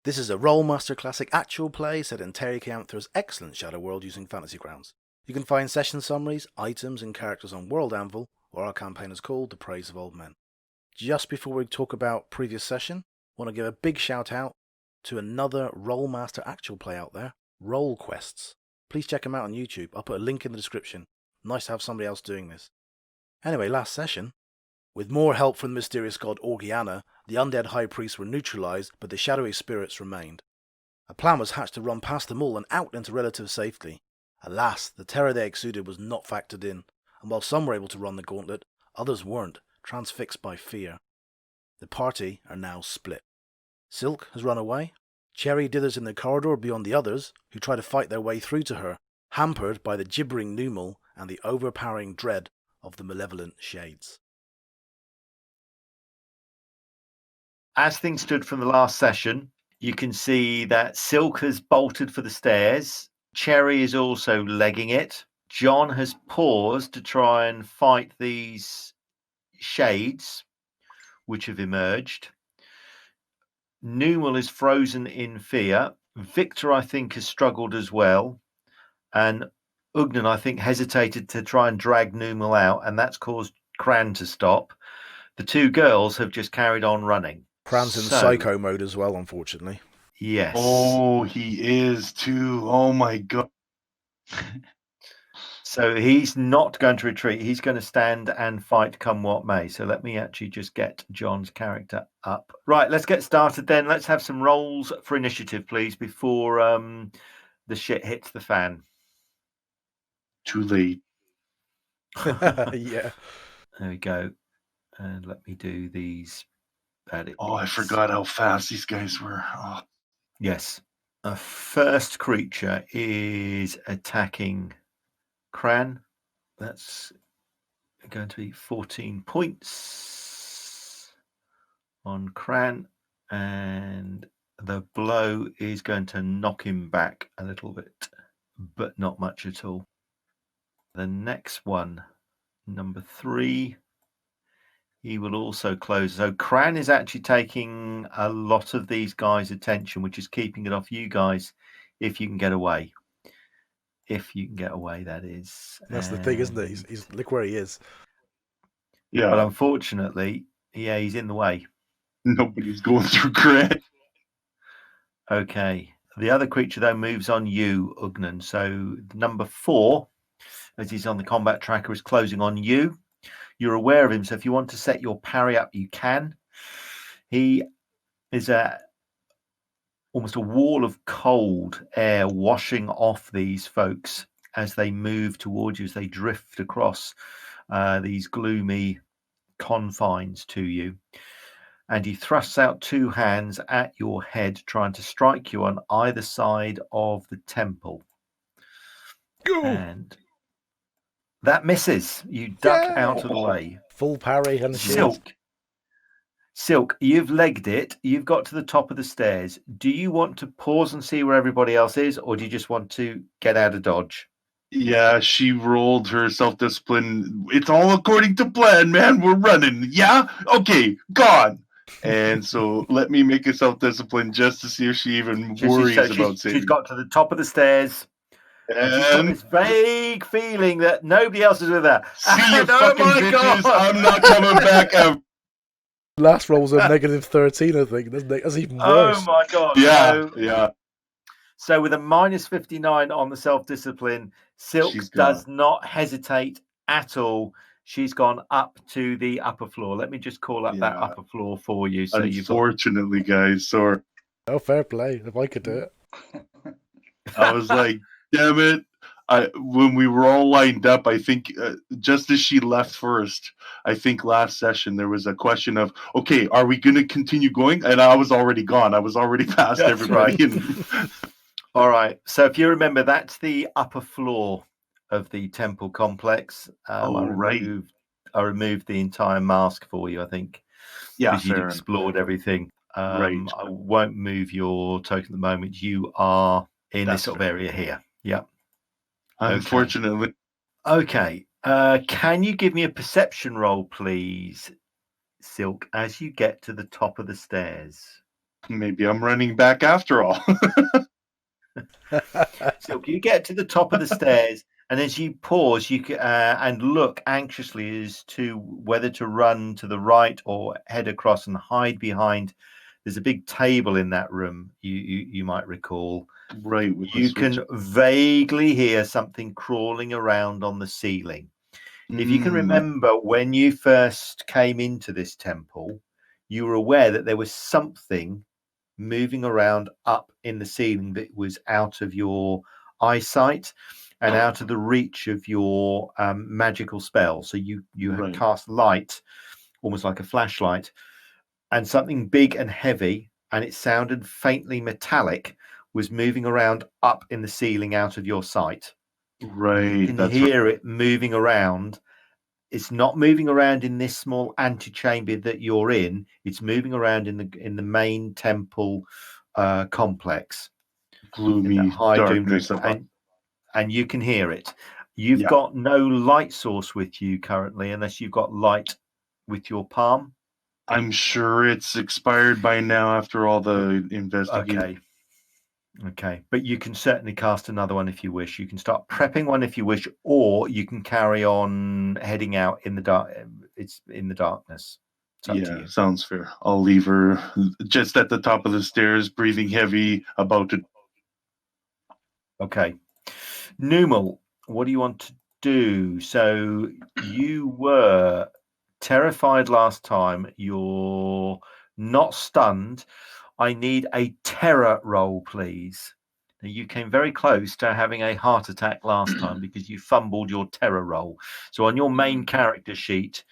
This is a Rolemaster classic actual play set in Terry Amthor's excellent Shadow world using fantasy grounds. You can find session summaries, items, and characters on World Anvil, or our campaign is called The Praise of Old Men. Just before we talk about previous session, I want to give a big shout out to another Rolemaster actual play out there, Roll Quests. Please check them out on YouTube. I'll put a link in the description. Nice to have somebody else doing this. Anyway, last session, with more help from the mysterious god Orgiana, the undead high priests were neutralised, but the shadowy spirits remained. A plan was hatched to run past them all and out into relative safety. Alas, the terror they exuded was not factored in, and while some were able to run the gauntlet, others weren't, transfixed by fear. The party are now split. Sylke has run away. Cherry dithers in the corridor beyond the others, who try to fight their way through to her, hampered by the gibbering Numal and the overpowering dread of the malevolent shades. As things stood from the last session, you can see that Sylke has bolted for the stairs. Cherry is also legging it. John has paused to try and fight these shades which have emerged. Numal is frozen in fear. Victor, I think, has struggled as well. And Ugnan, I think, hesitated to try and drag Numal out, and that's caused Cran to stop. The two girls have just carried on running. Cran's in psycho mode as well, unfortunately. Yes. Oh, he is too. Oh my god. So he's not going to retreat. He's going to stand and fight come what may. So let me actually just get John's character up. Right, let's get started then. Let's have some rolls for initiative, please, before the shit hits the fan. Too late. Yeah. There we go. And let me do these. Oh, I forgot how fast these guys were. Oh. Yes. A first creature is attacking Cran. That's going to be 14 points on Cran, and the blow is going to knock him back a little bit, but not much at all. The next one, number 3, he will also close. So Cran is actually taking a lot of these guys' attention, which is keeping it off you guys if you can get away. If you can get away, that is. That's the thing, isn't it? He's look where he is. Yeah. But unfortunately, yeah, he's in the way. Nobody's going through Cran. Okay. The other creature, though, moves on you, Ugnan. So number 4, as he's on the combat tracker, is closing on you. You're aware of him, so if you want to set your parry up, you can. He is almost a wall of cold air washing off these folks as they move towards you, as they drift across these gloomy confines to you. And he thrusts out 2 hands at your head, trying to strike you on either side of the temple. Go! And that misses. You duck out of the way. Full parry and shield. Sylke, you've legged it. You've got to the top of the stairs. Do you want to pause and see where everybody else is, or do you just want to get out of dodge? Yeah, she rolled her self-discipline. It's all according to plan, man. We're running. Yeah? Okay, gone. And so let me make a self-discipline just to see if she even worries about saving. She's got to the top of the stairs. And she's got this vague feeling that nobody else is with her. See you fucking bitches. I'm not coming back ever. Last roll was a -13, I think. That's even worse. Oh my god. Yeah. So with a -59 on the self-discipline, Sylke does not hesitate at all. She's gone up to the upper floor. Let me just call up that upper floor for you. So unfortunately, guys, sorry. Oh, fair play. If I could do it. I was like, damn it. When we were all lined up, I think just as she left first, I think last session there was a question of, okay, are we going to continue going? And I was already gone. I was already past everybody. Right. All right. So if you remember, that's the upper floor of the temple complex. I removed the entire mask for you, I think. Yeah, because you'd explored everything. Right. I won't move your token at the moment. You are in this sort of area here. Yeah. Unfortunately. Okay. Can you give me a perception roll, please, Sylke, as you get to the top of the stairs? Maybe I'm running back after all. So you get to the top of the stairs, and as you pause, you can, and look anxiously as to whether to run to the right or head across and hide behind. There's a big table in that room. You might recall. Right. With the You switch. can vaguely hear something crawling around on the ceiling. If you can remember when you first came into this temple, you were aware that there was something moving around up in the ceiling that was out of your eyesight and out of the reach of your magical spell. So you had Right. cast light, almost like a flashlight, and something big and heavy, and it sounded faintly metallic, was moving around up in the ceiling out of your sight. Right. You can That's hear it moving around. It's not moving around in this small antechamber that you're in. It's moving around in the main temple complex, in that gloomy high doomed room, darkness. and you can hear it. You've Yeah. got no light source with you currently, unless you've got light with your palm. I'm sure it's expired by now after all the investigation. Okay, but you can certainly cast another one if you wish. You can start prepping one if you wish, or you can carry on heading out in the dark. It's in the darkness. It's up to you. Sounds fair. I'll leave her just at the top of the stairs, breathing heavy, about to. Okay. Numal, what do you want to do? So you were terrified last time. You're not stunned. I need a terror roll, please. Now, you came very close to having a heart attack last time because you fumbled your terror roll. So on your main character sheet,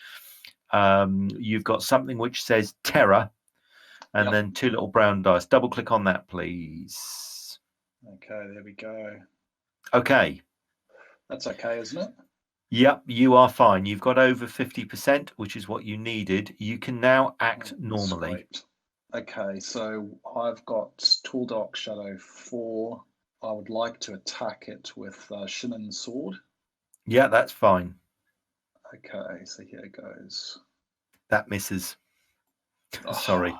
you've got something which says terror, and then 2 little brown dice. Double click on that, please. Okay, there we go. Okay. That's okay, isn't it? Yep, you are fine. You've got over 50%, which is what you needed. You can now act normally. Sweet. Okay, so I've got Tall Dark Shadow 4. I would like to attack it with Shinnen's sword. Yeah, that's fine. Okay, so here it goes. That misses. Sorry.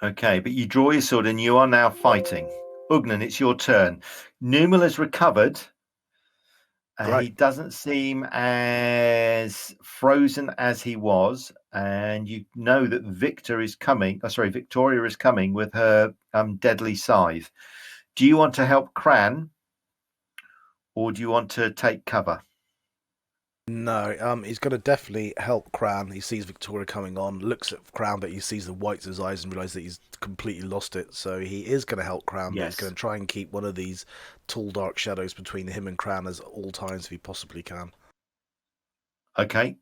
Okay, but you draw your sword and you are now fighting. Ugnan, it's your turn. Numal has recovered. He doesn't seem as frozen as he was, and you know that Victoria is coming with her deadly scythe. Do you want to help Cran, or do you want to take cover? No, he's going to definitely help Cran. He sees Victoria coming on, looks at Cran, but he sees the whites of his eyes and realizes that he's completely lost it. So he is going to help Cran, but he's going to try and keep one of these tall dark shadows between him and Cran at all times if he possibly can. Okay.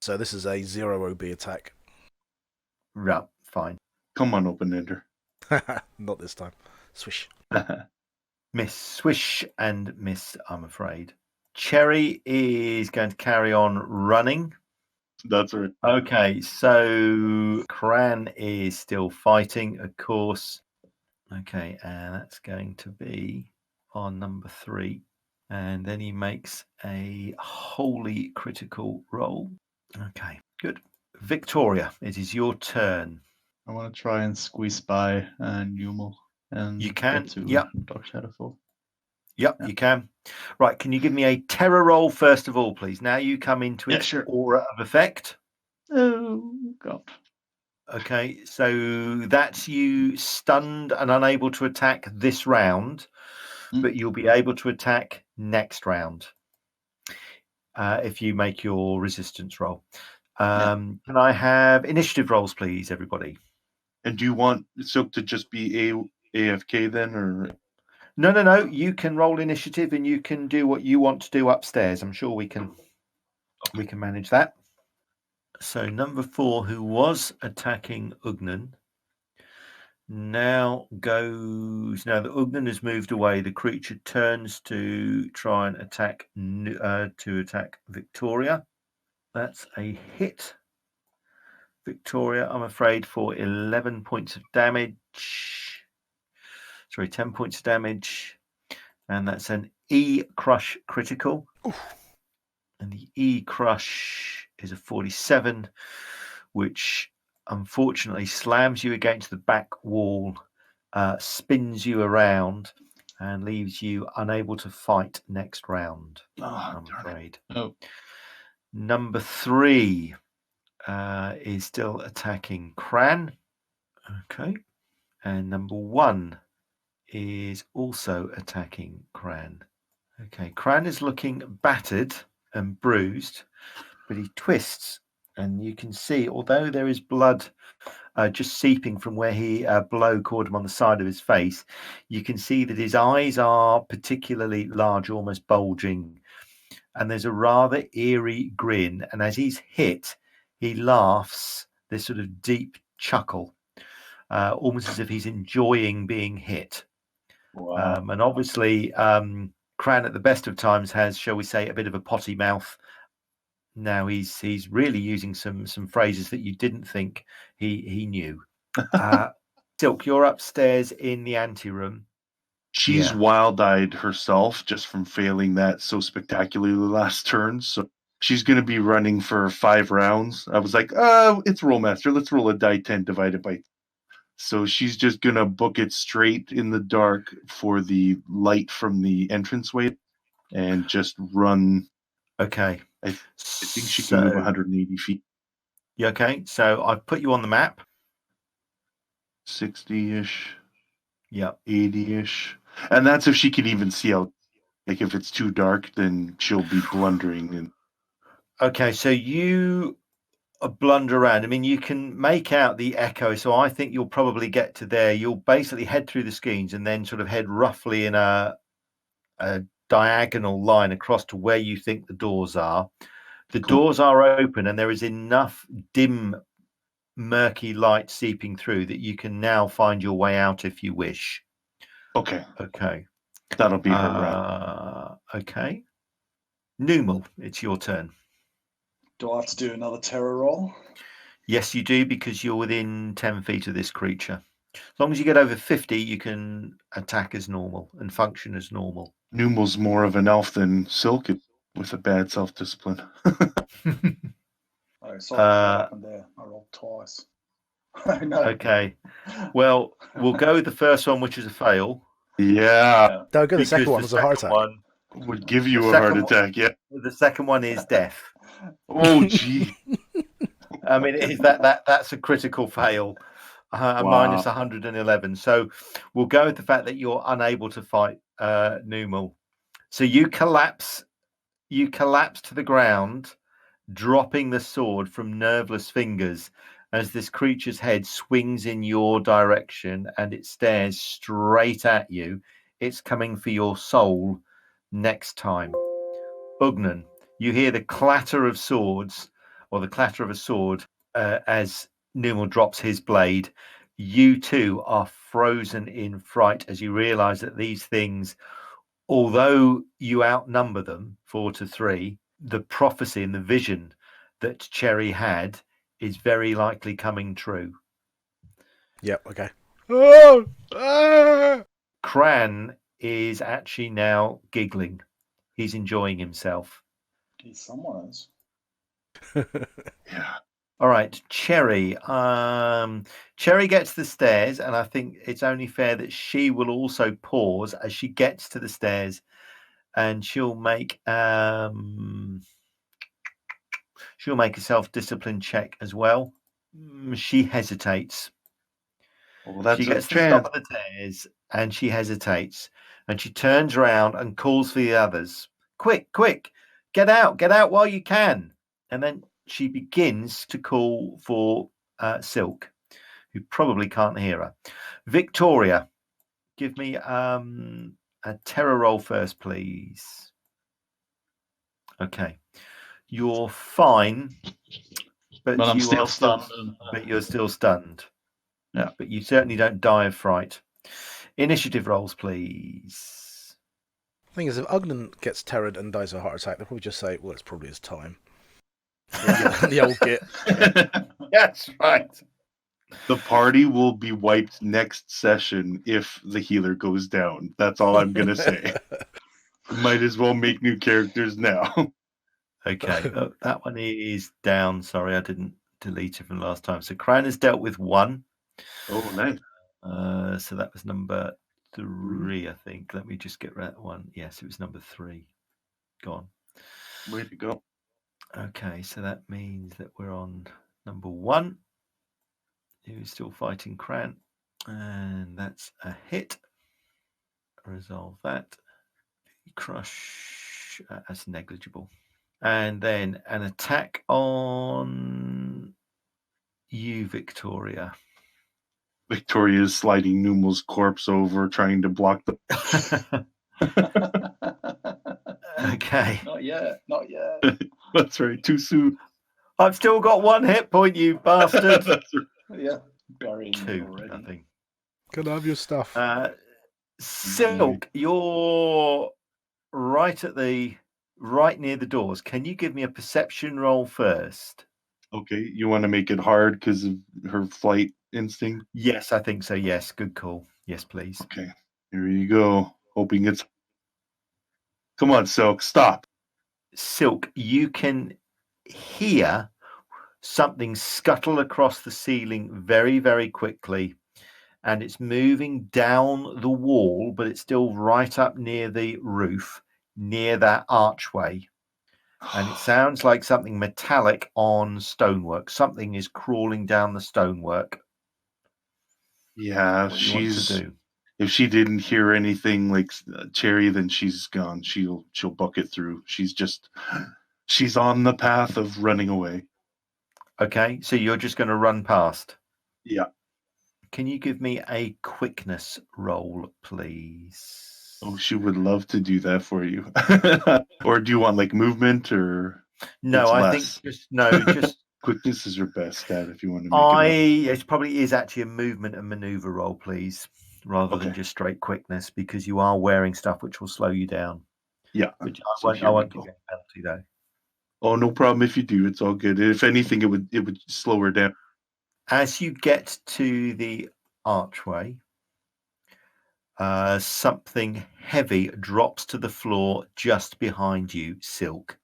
So this is a 0 OB attack. Right, fine. Come on, open ender. Not this time. Swish. Miss Swish and miss, I'm afraid. Cherry is going to carry on running. That's right. Okay, so Cran is still fighting, of course. Okay, and that's going to be on number 3. And then he makes a wholly critical roll. Okay, good. Victoria, it is your turn. I want to try and squeeze by Numal and You can, get to yep. Dark Shadow 4. Yep, you can. Right, can you give me a terror roll first of all, please? Now you come into its aura of effect. Oh, God. Okay, so that's you stunned and unable to attack this round, but you'll be able to attack next round if you make your resistance roll. Can I have initiative rolls, please, everybody? And do you want Sylke to just be AFK then, or? No. You can roll initiative and you can do what you want to do upstairs. I'm sure we can manage that. So number 4, who was attacking Ugnan, now that Ugnan has moved away, the creature turns to try and attack Victoria. That's a hit. Victoria, I'm afraid, for 11 points of damage. Sorry, 10 points of damage. And that's an E-crush critical. Oof. And the E-crush is a 47, which unfortunately slams you against the back wall, spins you around, and leaves you unable to fight next round. Oh, I'm darn it. afraid. Oh, Number 3 is still attacking Cran. Okay. And number 1 is also attacking Cran. Okay. Cran is looking battered and bruised, but he twists, and you can see, although there is blood just seeping from where he blow caught him on the side of his face, you can see that his eyes are particularly large, almost bulging, and there's a rather eerie grin. And as he's hit, he laughs this sort of deep chuckle, almost as if he's enjoying being hit. Wow. And obviously, Cran at the best of times has, shall we say, a bit of a potty mouth. Now he's really using some phrases that you didn't think he knew. Sylke, you're upstairs in the anteroom. She's Yeah. wild-eyed herself just from failing that so spectacularly last turn. So she's going to be running for 5 rounds. I was like, it's Rolemaster. Let's roll a die 10 divided by. So she's just going to book it straight in the dark for the light from the entranceway and just run. Okay. I think she can move 180 feet. Yeah, okay. So I've put you on the map. 60-ish. Yeah. 80-ish. And that's if she can even see out. Like if it's too dark, then she'll be blundering. And Okay, so you blunder around. I mean, you can make out the echo. So I think you'll probably get to there. You'll basically head through the skeins and then sort of head roughly in a diagonal line across to where you think the doors are. The doors are open, and there is enough dim, murky light seeping through that you can now find your way out if you wish. Okay. Okay. That'll be her round. Okay. Numal, it's your turn. Do I have to do another terror roll? Yes, you do, because you're within 10 feet of this creature. As long as you get over 50, you can attack as normal and function as normal. Numal's more of an elf than Sylke with a bad self-discipline. Oh, sorry, what happened there? I rolled twice. No. Okay. Well, we'll go with the first one, which is a fail. Yeah. Don't go. The because second one was a heart second attack. one- Would give you The a heart second one- attack, yeah. The second one is death. Oh, gee. I mean, that's a critical fail. Wow. Minus 111. So we'll go with the fact that you're unable to fight Numal. So you collapse to the ground, dropping the sword from nerveless fingers as this creature's head swings in your direction and it stares straight at you. It's coming for your soul next time. Ugnan, you hear the clatter of swords, or the clatter of a sword, as Numal drops his blade. You too are frozen in fright as you realize that these things, although you outnumber them 4-3, the prophecy and the vision that Cherry had is very likely coming true. Yep. Okay. Cran is actually now giggling. He's enjoying himself. Someone is. Yeah. All right, Cherry. Cherry gets the stairs, and I think it's only fair that she will also pause as she gets to the stairs, and she'll make a self-discipline check as well. She hesitates. Well, that's She a gets to the chance. top of the stairs, and she hesitates, and she turns around and calls for the others. Quick, quick, get out while you can. And then she begins to call for Sylke, who probably can't hear her. Victoria, give me a terror roll first, please. Okay. You're fine, but I'm you still are still stunned. but you're still stunned. Yeah. But you certainly don't die of fright. Initiative rolls, please. Thing is, if Ugnan gets terrored and dies of a heart attack, they'll probably just say, "Well, it's probably his time." The old git. That's right. The party will be wiped next session if the healer goes down. That's all I'm going to say. Might as well make new characters now. Okay. That one is down. Sorry, I didn't deleted from last time. So Cran has dealt with 1. Oh, nice. So that was number 3, I think. Let me just get that one. Yes, it was number 3. Gone. Way to go. Okay, so that means that we're on number 1, who's still fighting Cran. And that's a hit. Resolve that. Crush. That's negligible. And then an attack on you, Victoria. Victoria's sliding Numal's corpse over, trying to block the. Okay. Not yet. Not yet. That's right. Too soon. I've still got 1 hit point, you bastard. That's right. Yeah. Burying 2, it already. nothing. Can I have your stuff? Sylke, you're right near the doors. Can you give me a perception roll first? Okay, you want to make it hard because of her flight instinct? Yes, I think so. Yes, good call. Yes, please. Okay, here you go. Hoping it's. Come on, Silk, stop. Sylke, you can hear something scuttle across the ceiling very, very quickly. And it's moving down the wall, but it's still right up near the roof, near that archway. And it sounds like something metallic on stonework. Something is crawling down the stonework. Yeah, What do you want to do? If she didn't hear anything like Cherry, then she's gone. She'll book it through. She's on the path of running away. Okay, so you're just going to run past. Yeah. Can you give me a quickness roll, please? Oh, she would love to do that for you. Or do you want like movement or? No, it's I less? think just Quickness is her best stat if you want to make it. it probably is actually a movement and maneuver roll, please, rather than Okay. just straight quickness, because you are wearing stuff which will slow you down. Yeah. Which So I here we won't go. give you a penalty though. Oh, no problem if you do. It's all good. If anything, it would slow her down. As you get to the archway, something heavy drops to the floor just behind you, Sylke.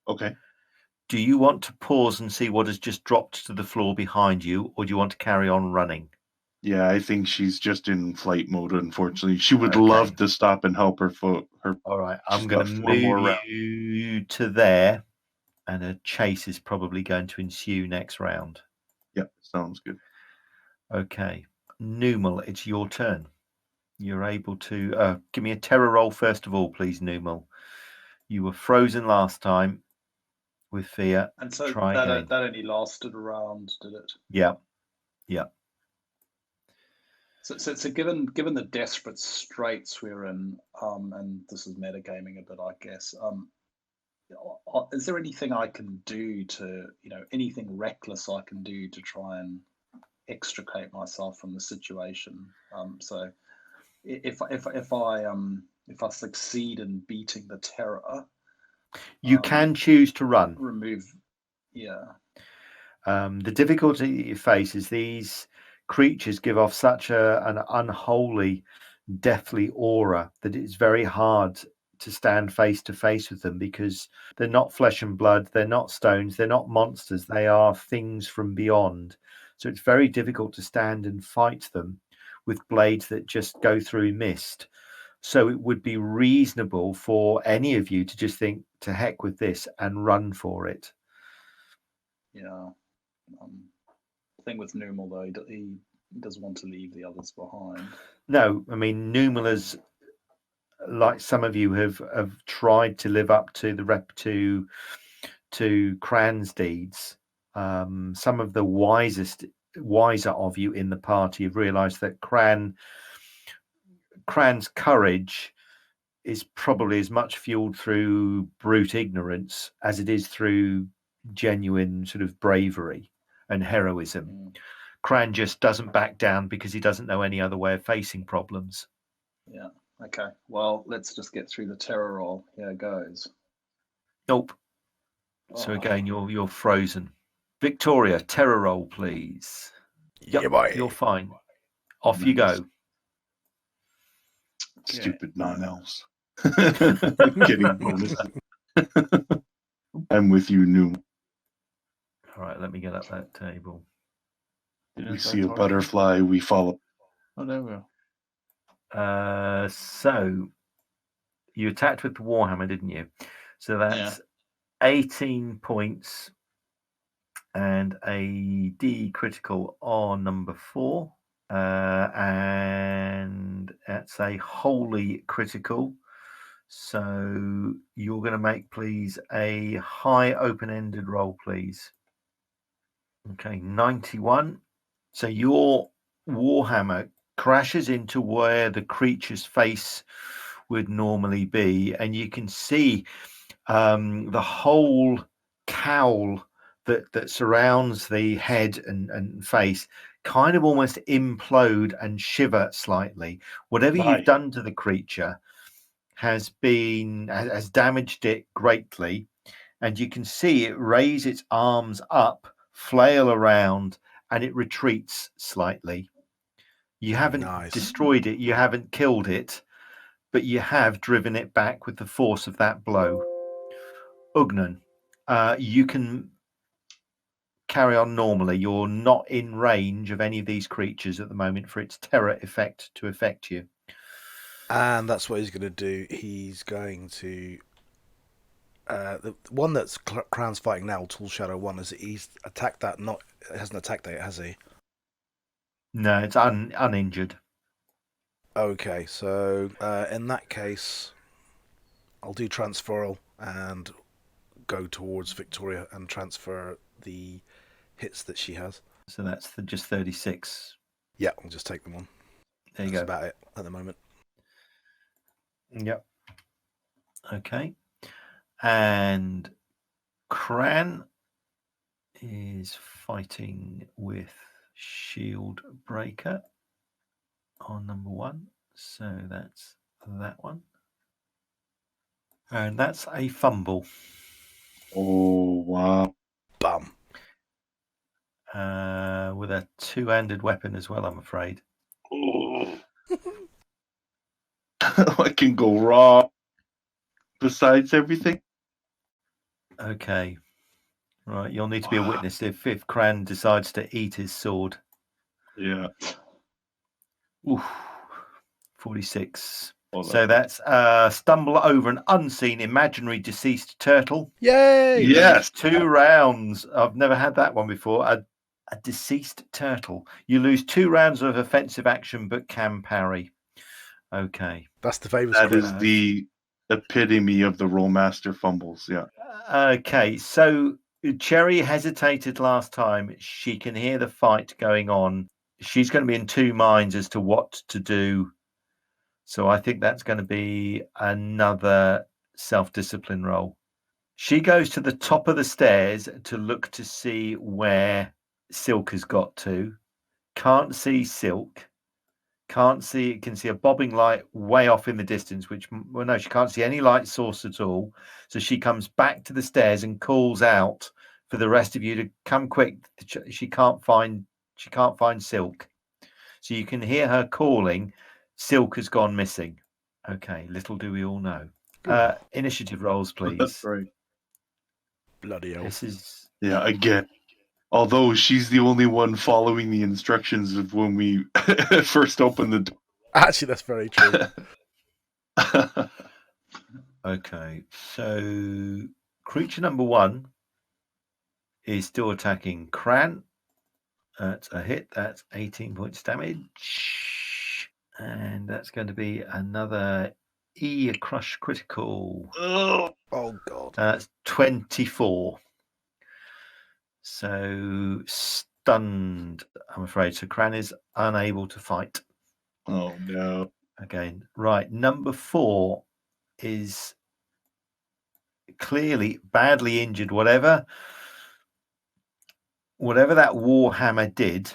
Okay. Do you want to pause and see what has just dropped to the floor behind you, or do you want to carry on running? Yeah, I think she's just in flight mode, unfortunately. She would Okay. love to stop and help her. All right, She's I'm going got to 4 more move rounds. you to there, and a chase is probably going to ensue next round. Yep, sounds good. Okay. Numal, it's your turn. You're able to give me a terror roll first of all, please, Numal. You were frozen last time with fear. And so Try again. that only lasted a round, did it? Yeah. So given the desperate straits we're in, and this is metagaming a bit, I guess. Is there anything I can do to, anything reckless I can do to try and extricate myself from the situation? So if I succeed in beating the terror, You can choose to run. remove. Yeah. The difficulty that you face is these creatures give off such an unholy, deathly aura that it's very hard to stand face to face with them, because they're not flesh and blood, they're not stones, they're not monsters, they are things from beyond. So it's very difficult to stand and fight them with blades that just go through mist. So it would be reasonable for any of you to just think, to heck with this, and run for it. Yeah. The thing with Numal, though, he doesn't want to leave the others behind. No, I mean, Numal has, like some of you have tried to live up to the rep to Cran's deeds. Some of the wiser of you in the party have realised that Cran's courage is probably as much fueled through brute ignorance as it is through genuine sort of bravery and heroism. Cran just doesn't back down because he doesn't know any other way of facing problems. Yeah. Okay. Well, let's just get through the terror roll. Here goes. Nope. So again, you're frozen. Victoria, terror roll, please. Yeah, boy. You're fine. Off you Nice. go. Stupid non-elves. Getting bonus. I'm with you, Noom. All right, let me get up that table. We see a butterfly, we follow. Oh, there we go. So you attacked with the Warhammer, didn't you? So that's 18 points and a D critical on number 4. And that's a holy critical. So you're going to make, please, a high open-ended roll, please. Okay, 91. So your Warhammer crashes into where the creature's face would normally be, and you can see the whole cowl that surrounds the head and face kind of almost implode and shiver slightly. Whatever you've done to the creature has damaged it greatly, and you can see it raise its arms up, flail around, and it retreats slightly. You haven't destroyed it, you haven't killed it, but you have driven it back with the force of that blow. Ugnan, you can carry on normally. You're not in range of any of these creatures at the moment for its terror effect to affect you. And that's what he's going to do. He's going to... the one that's Crown's fighting now, Tool Shadow 1, he's attacked that, it hasn't attacked it, has he? No, it's uninjured. Okay, so in that case, I'll do transferal and go towards Victoria and transfer the hits that she has. So that's just 36. Yeah, I'll just take them on. There you That's go. about it at the moment. Yep. Okay. And Cran is fighting with Shield Breaker on number 1. So that's that one. And that's a fumble. Oh, wow. Bum. With a two-handed weapon as well, I'm afraid. Oh. What can go wrong besides everything? Okay. Right, you'll need to be a witness if Cran decides to eat his sword. Yeah. Oof. 46. Oh, So that's stumble over an unseen imaginary deceased turtle. Yay! Yes. 2 rounds. I've never had that one before. A deceased turtle. You lose 2 rounds of offensive action, but can parry. Okay. That's the famous That crit. is the epitome of the Rolemaster fumbles. Yeah. Okay. So Cherry hesitated last time. She can hear the fight going on. She's going to be in 2 minds as to what to do. So I think that's going to be another self-discipline roll. She goes to the top of the stairs to look to see where Sylke has got to. Can't see Sylke. Can see a bobbing light way off in the distance, she can't see any light source at all. So she comes back to the stairs and calls out for the rest of you to come quick. She can't find Sylke. So you can hear her calling. Sylke has gone missing. Okay, little do we all know. Initiative rolls, please. That's right. Bloody hell. This is again. Although she's the only one following the instructions of when we first opened the door. Actually, that's very true. okay. So creature number 1 is still attacking Cran. That's a hit. That's 18 points damage. And that's going to be another crush critical. Oh, God. That's 24. So stunned, I'm afraid. So Cran is unable to fight. Oh, no. Again. Right. Number 4 is clearly badly injured. Whatever that Warhammer did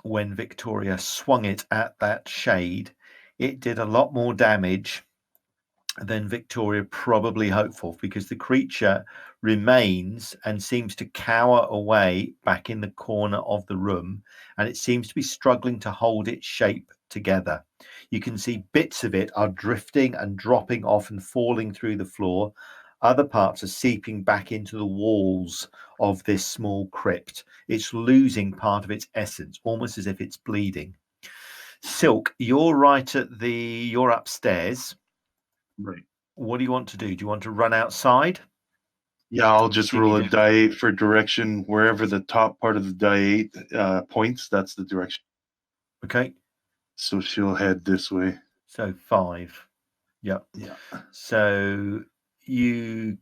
when Victoria swung it at that shade, it did a lot more damage than Victoria probably hoped for, because the creature remains and seems to cower away back in the corner of the room, and it seems to be struggling to hold its shape together. You can see bits of it are drifting and dropping off and falling through the floor. Other parts are seeping back into the walls of this small crypt. It's losing part of its essence, almost as if it's bleeding. Sylke, you're upstairs. Right. What do you want to do? Do you want to run outside? Yeah, I'll just See roll you a die 8 for direction. Wherever the top part of the die 8 points, that's the direction. Okay. So she'll head this way. So 5. Yep. Yeah. So you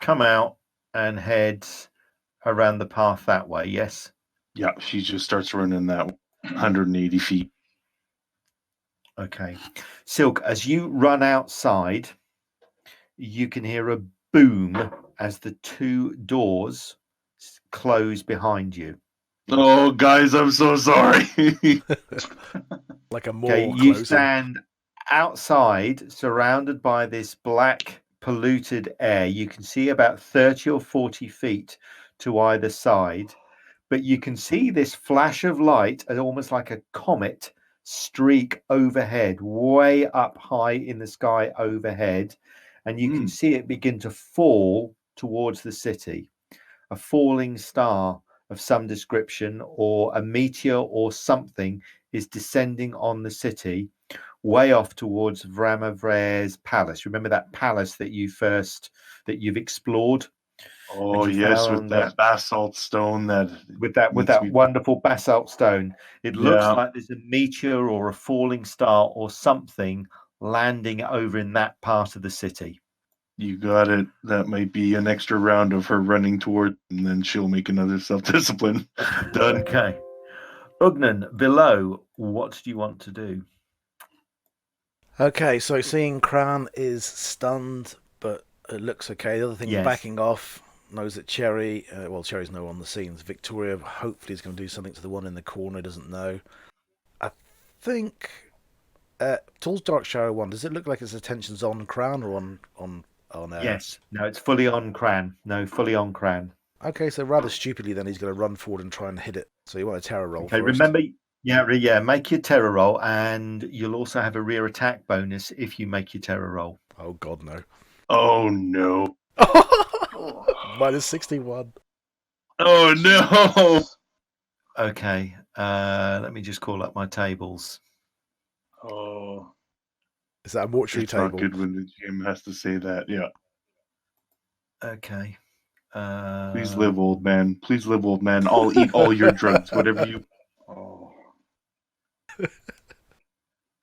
come out and head around the path that way, yes? Yeah, she just starts running that 180 feet. Okay. Sylke, as you run outside, you can hear a boom as the 2 doors close behind you. Oh, guys, I'm so sorry. Like a more Okay, you closing. stand outside, surrounded by this black, polluted air. You can see about 30 or 40 feet to either side, but you can see this flash of light, almost like a comet, streak overhead, way up high in the sky overhead, and you can see it begin to fall towards the city. A falling star of some description, or a meteor or something, is descending on the city, way off towards Vramavre's palace. Remember that palace that you've explored? Oh, And you yes, with found that basalt stone with that wonderful basalt stone. It looks Yeah. like there's a meteor or a falling star or something landing over in that part of the city. You got it. That might be an extra round of her running toward, and then she'll make another self-discipline. Done. Okay. Ugnan, below, what do you want to do? Okay, so seeing Cran is stunned, but it looks okay. The other thing, Yes. backing off, knows that Cherry, Cherry's no on the scenes. Victoria hopefully is going to do something to the one in the corner, doesn't know. I think Tall's Dark Shadow 1, does it look like its attention's on Cran or on Yes. No, it's fully on Cran. No, fully on Cran. Okay, so rather stupidly then he's going to run forward and try and hit it. So you want a terror roll Okay, first. remember, make your terror roll, and you'll also have a rear attack bonus if you make your terror roll. Oh god, no. Oh, no. Minus 61. Oh, no. Okay, let me just call up my tables. Oh, Is that a mortuary It's table? not good when the GM has to say that. Yeah. Okay. Please live, old man. Please live, old man. I'll eat all your drugs, whatever you. oh.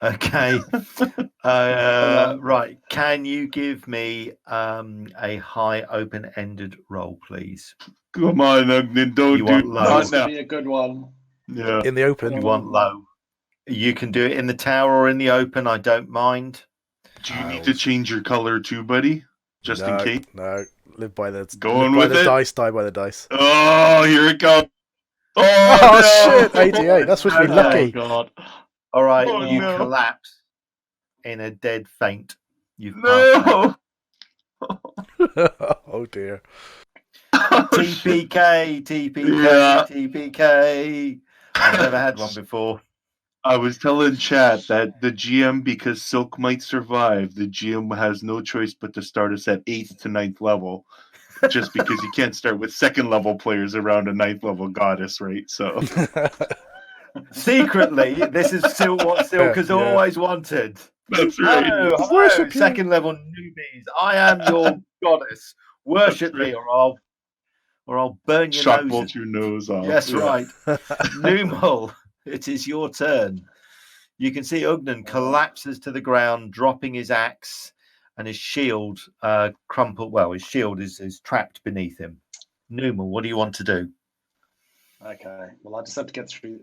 Okay. Right. Can you give me a high open-ended roll, please? Come on, Ugnan, don't You do want low. This not would now. be a good one. Yeah. In the open? You want low. You can do it in the tower or in the open. I don't mind. Do you need to change your color too, buddy? Just in case? No, live by the Going live by with the it? dice, die by the dice. Oh, here it comes. Oh, no! shit, 88. That's supposed to be Okay. lucky. God. All right. Oh, You no. collapse in a dead faint. You've passed out. No! Oh dear. TPK, TPK, Yeah. TPK. I've never had one before. I was telling Chad that the GM, because Sylke might survive, the GM has no choice but to start us at 8th to 9th level. Just because you can't start with 2nd level players around a 9th level goddess, right? So Secretly, this is still what Sylke has Yeah. always wanted. that's right. Hello, Worship you. 2nd level newbies. I am your goddess. Worship That's me, or I'll burn your Shot noses. bolt your nose off. Yes, Yeah. right. Numal, it is your turn. You can see Ugnan collapses to the ground, dropping his axe, and his shield crumpled. Well, his shield is trapped beneath him. Numal, what do you want to do? Okay. Well, I just have to get through.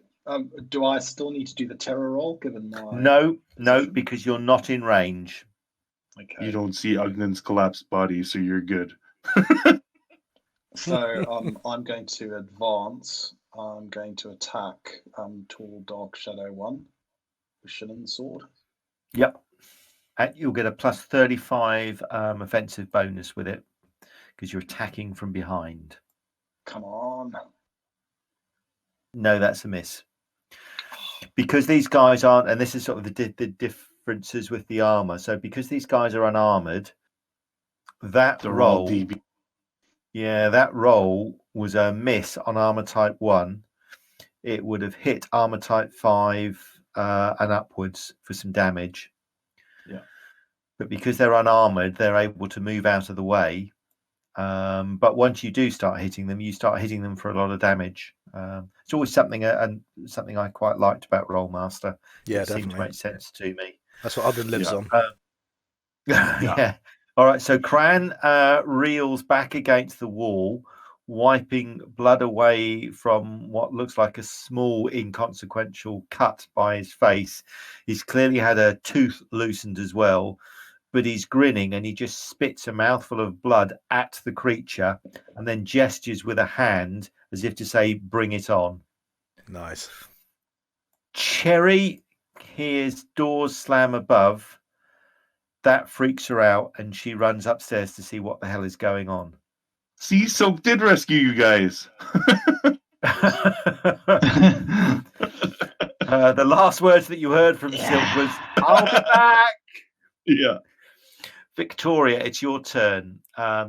Do I still need to do the terror roll given my? No, because you're not in range. Okay. You don't see Ugnan's collapsed body, so you're good. So I'm going to advance. I'm going to attack Tall Dark Shadow 1 with Shillen's sword. Yep. And you'll get a plus 35 offensive bonus with it because you're attacking from behind. Come on. No, that's a miss. Because these guys aren't, and this is sort of the differences with the armor. So because these guys are unarmored, That They're all roll, DB. yeah, that roll was a miss on armor type 1. It would have hit armor type 5 and upwards for some damage. Yeah. But because they're unarmored, they're able to move out of the way. But once you do start hitting them, you start hitting them for a lot of damage. It's always something something I quite liked about Rolemaster. Yeah, It seemed to definitely. make sense to me. That's what Odin lives on. Yeah. All right. So Cran reels back against the wall, wiping blood away from what looks like a small, inconsequential cut by his face. He's clearly had a tooth loosened as well, but he's grinning and he just spits a mouthful of blood at the creature and then gestures with a hand as if to say, "Bring it on." Nice. Cherry hears doors slam above. That freaks her out and she runs upstairs to see what the hell is going on. See, Sylke did rescue you guys. The last words that you heard from Sylke was, "I'll be back." Yeah. Victoria, it's your turn.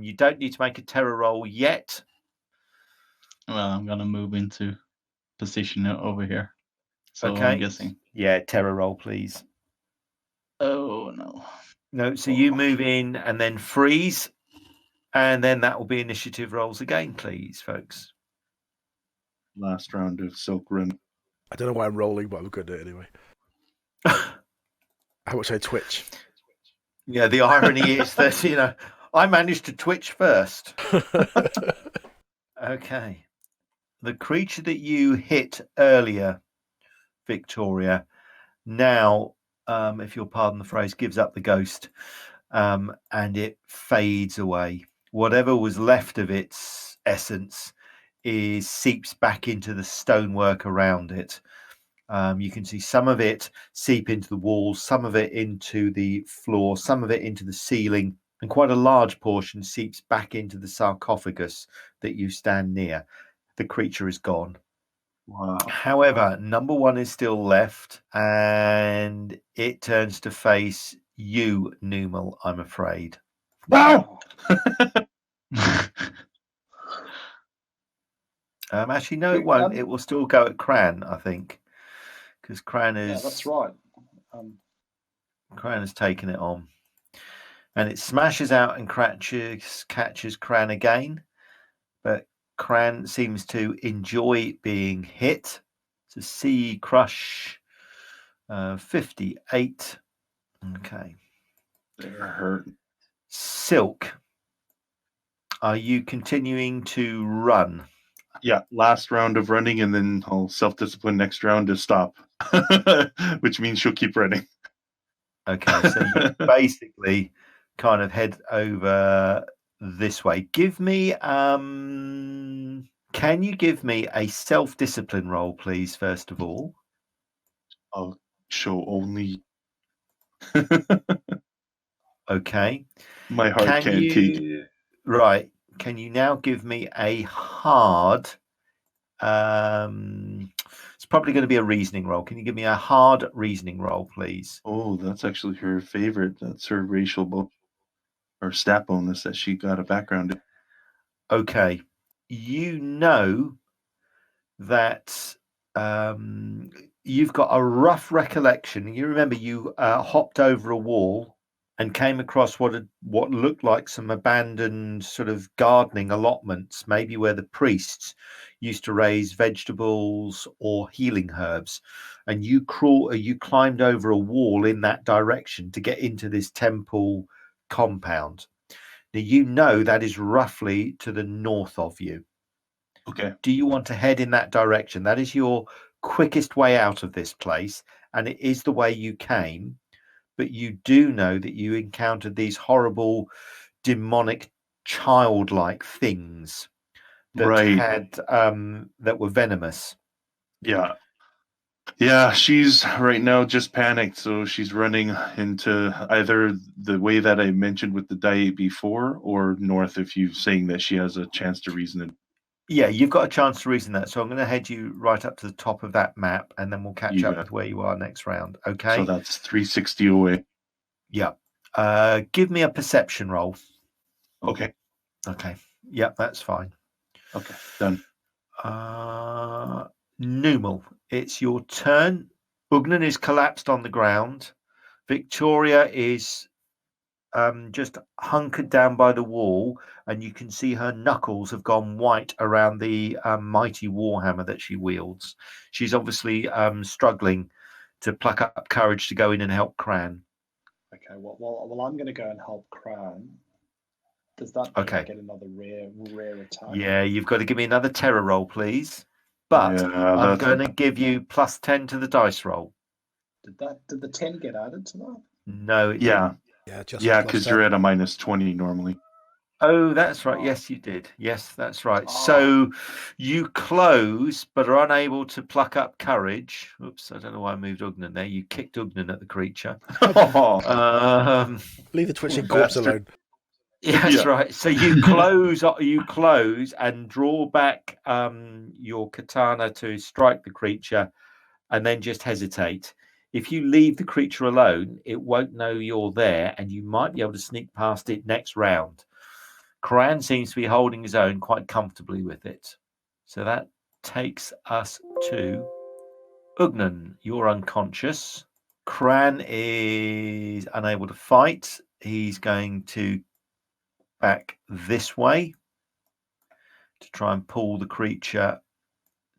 You don't need to make a terror roll yet. Well, I'm gonna move into position over here. So Okay. I'm guessing. Yeah, terror roll, please. Oh no. No, so you move in and then freeze, and then that will be initiative rolls again, please, folks. Last round of Sylke run. I don't know why I'm rolling, but I'm going to do it anyway. How much I twitch? Yeah, the irony is that, I managed to twitch first. Okay. The creature that you hit earlier, Victoria, now, if you'll pardon the phrase, gives up the ghost, and it fades away. Whatever was left of its essence seeps back into the stonework around it. You can see some of it seep into the walls, some of it into the floor, some of it into the ceiling, and quite a large portion seeps back into the sarcophagus that you stand near. The creature is gone. Wow. However, number 1 is still left, and it turns to face you, Numal, I'm afraid. Wow. Actually, no, it won't. It will still go at Cran, I think, because Cran is. Yeah, that's right. Cran has taken it on, and it smashes out and catches Cran again, but Cran seems to enjoy being hit. It's a C crush, 58. Okay. They're hurt. Sylke, are you continuing to run? Yeah, last round of running, and then I'll self-discipline next round to stop, which means she'll keep running. Okay, so you basically kind of head over this way. Give me, can you give me a self-discipline roll, please, first of all? I'll show only. Okay. My heart can't take. Right. Can you now give me a hard? It's probably going to be a reasoning roll. Can you give me a hard reasoning roll, please? Oh, that's actually her favorite. That's her racial or stat bonus that she got a background in. Okay. You know that you've got a rough recollection. You remember you hopped over a wall and came across what looked like some abandoned sort of gardening allotments, maybe where the priests used to raise vegetables or healing herbs. And you climbed over a wall in that direction to get into this temple compound. Now, you know that is roughly to the north of you. Okay. Do you want to head in that direction? That is your quickest way out of this place, and it is the way you came. But you do know that you encountered these horrible, demonic, childlike things that had that were venomous. Yeah. Yeah, she's right now just panicked, so she's running into either the way that I mentioned with the die before, or north if you're saying that she has a chance to reason it. Yeah, you've got a chance to reason that. So I'm going to head you right up to the top of that map, and then we'll catch up with where you are next round. Okay. So that's 360 away. Yeah. Give me a perception roll. Okay. Okay. Yep, that's fine. Okay. Done. Numal, it's your turn. Ugnan is collapsed on the ground. Victoria is just hunkered down by the wall, and you can see her knuckles have gone white around the mighty warhammer that she wields. She's obviously struggling to pluck up courage to go in and help Cran. Okay, well, I'm going to go and help Cran. Does that mean I Okay. get another rare attack? Yeah, you've got to give me another terror roll, please. But Yeah, I'm that's- going to give you plus 10 to the dice roll. Did the 10 get added to that? No, it Yeah. didn't. Yeah, just Yeah, plus because 10. you're at a minus 20 normally. Oh, that's right. Oh. Yes, you did. Yes, that's right. Oh. So you close, but are unable to pluck up courage. Oops, I don't know why I moved Ugnan there. You kicked Ugnan at the creature. Leave the twitching You corpse bastard. alone. Yeah, that's Yeah. right. So you close and draw back your katana to strike the creature, and then just hesitate. If you leave the creature alone, it won't know you're there, and you might be able to sneak past it next round. Cran seems to be holding his own quite comfortably with it. So that takes us to Ugnan. You're unconscious. Cran is unable to fight. He's going to back this way to try and pull the creature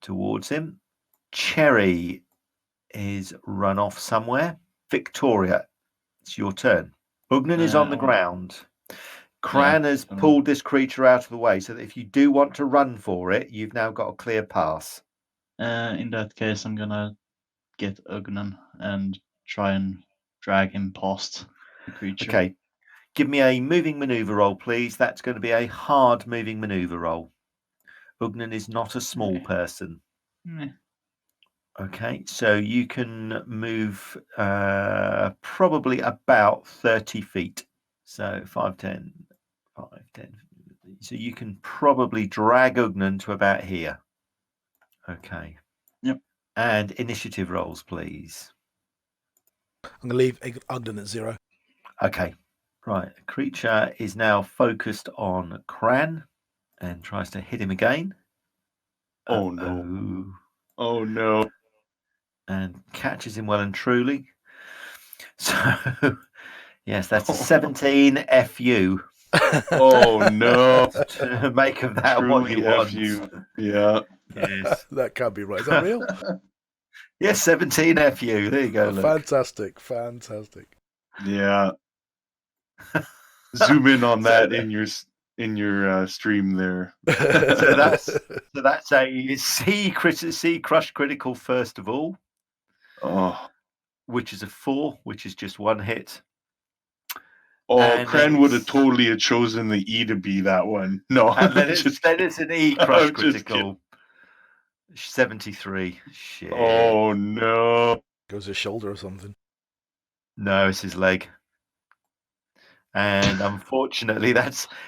towards him. Cherry is run off somewhere. Victoria, it's your turn. Ugnan is on the ground. Cran has pulled this creature out of the way, so that if you do want to run for it, you've now got a clear pass. In that case, I'm gonna get Ugnan and try and drag him past the creature. Okay. Give me a moving maneuver roll, please. That's going to be a hard moving maneuver roll. Ugnan is not a small person. Meh. Okay, so you can move probably about 30 feet. So 5, 10, 5, 10. So you can probably drag Ugnan to about here. Okay. Yep. And initiative rolls, please. I'm going to leave Ugnan at 0. Okay. Right. The creature is now focused on Cran and tries to hit him again. Oh, no. Oh, no. And catches him well and truly. So, yes, that's a 17 FU. Oh, no. To make of that Truly what you want. FU. Yeah. Yes. That can't be right. Is that real? Yes, 17 FU. There you go. Look. Fantastic. Fantastic. Yeah. Zoom in on that in your stream there. So that's a C crush critical first of all. Oh. Which is a 4, which is just one hit. Oh, And Cran would have it's- totally chosen the E to be that one. No, And then just it's an E crush I'm just critical. 73. Shit. oh no. Goes his shoulder or something. No, it's his leg. And unfortunately,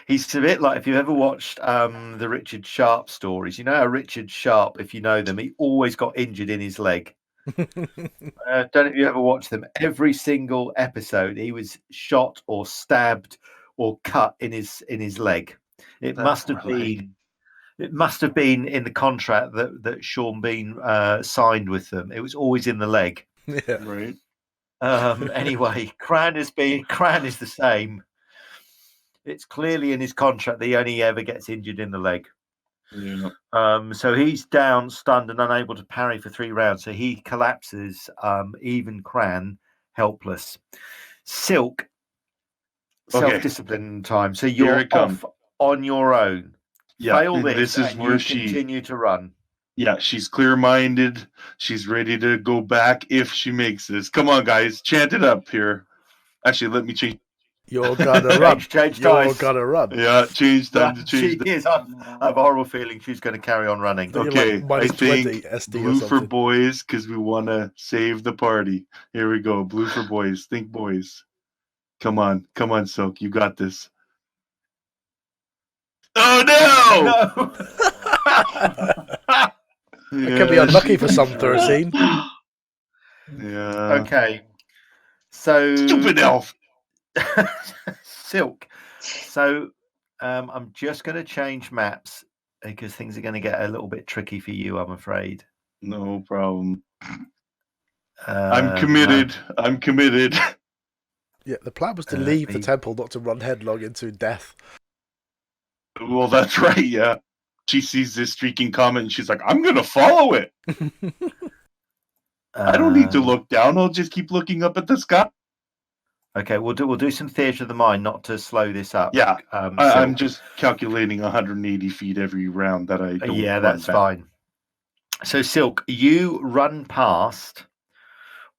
he's a bit like, if you've ever watched the Richard Sharp stories, you know how Richard Sharp, if you know them, he always got injured in his leg. Don't know if you ever watched them. Every single episode, he was shot or stabbed or cut in his leg. It must have been in the contract that Sean Bean signed with them. It was always in the leg. Yeah. Right. Anyway, Cran is the same. It's clearly in his contract that he only ever gets injured in the leg. Yeah. So he's down, stunned, and unable to parry for 3 rounds. So he collapses, even Cran helpless. Sylke, Okay. self-discipline time. So Here you're it comes. off on your own. Yeah. Fail and this, is and where you she continue to run. yeah, she's clear-minded. She's ready to go back if she makes this. Come on, guys, chant it up here. Actually, let me change. You're gonna run. Change You're dice. gonna run. Yeah, change time to She change. is. I have a horrible feeling she's going to carry on running. You're Okay, like minus I think 20 SD or blue for something. boys because we want to save the party. Here we go. Blue for boys. Think boys. Come on, Silk. You got this. Oh no! It can be unlucky for some 13. Yeah. Okay. So Stupid elf. Sylke. So I'm just going to change maps because things are going to get a little bit tricky for you, I'm afraid. No problem. I'm committed. I'm committed. Yeah, the plan was to Uh, leave the me- temple, not to run headlong into death. Well, that's right. Yeah. She sees this streaking comet and she's like, "I'm gonna follow it. I don't need to look down. I'll just keep looking up at the sky." Okay, we'll do some theatre of the mind, not to slow this up. Yeah. I'm I'm just calculating 180 feet every round that I don't. Yeah, run that's back. fine. So, Sylke, you run past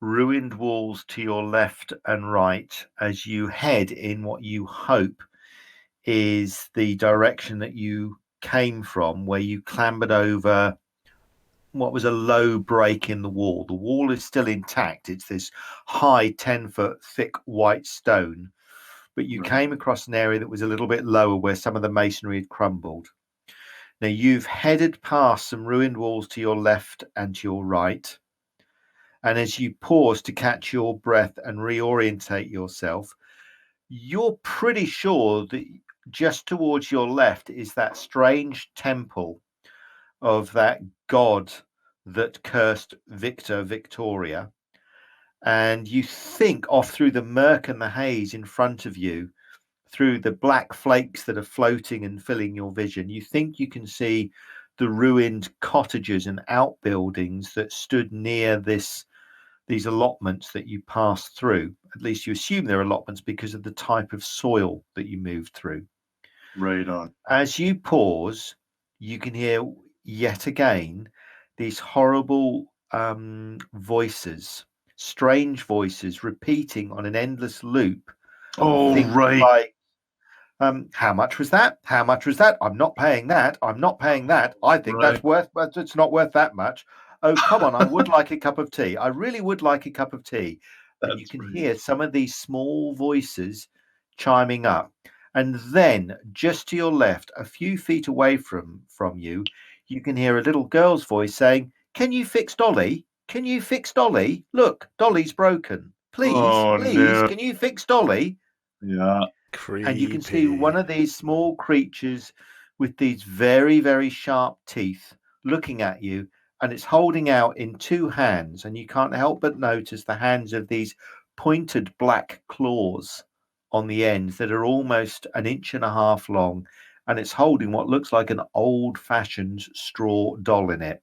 ruined walls to your left and right as you head in what you hope is the direction that you came from, where you clambered over what was a low break in the wall. The wall is still intact. It's this high 10-foot thick white stone, but you Right. came across an area that was a little bit lower where some of the masonry had crumbled. Now you've headed past some ruined walls to your left and to your right. And as you pause to catch your breath and reorientate yourself, you're pretty sure that just towards your left is that strange temple of that god that cursed Victoria. And you think off through the murk and the haze in front of you, through the black flakes that are floating and filling your vision, you think you can see the ruined cottages and outbuildings that stood near these allotments that you passed through. At least you assume they're allotments because of the type of soil that you moved through. Right on. As you pause, you can hear yet again these horrible voices, strange voices repeating on an endless loop. Oh, Things right. like, how much was that? How much was that? I'm not paying that. I'm not paying that. I think that's worth, but it's not worth that much. Oh, come on. I would like a cup of tea. I really would like a cup of tea. And you can hear some of these small voices chiming up. And then just to your left, a few feet away from you, you can hear a little girl's voice saying, "Can you fix Dolly? Can you fix Dolly? Look, Dolly's broken. Please, please, no. can you fix Dolly?" Yeah. Creepy. And you can see one of these small creatures with these very, very sharp teeth looking at you, and it's holding out in two hands, and you can't help but notice the hands of these pointed black claws on the ends that are almost 1.5 inches long, and it's holding what looks like an old-fashioned straw doll in it,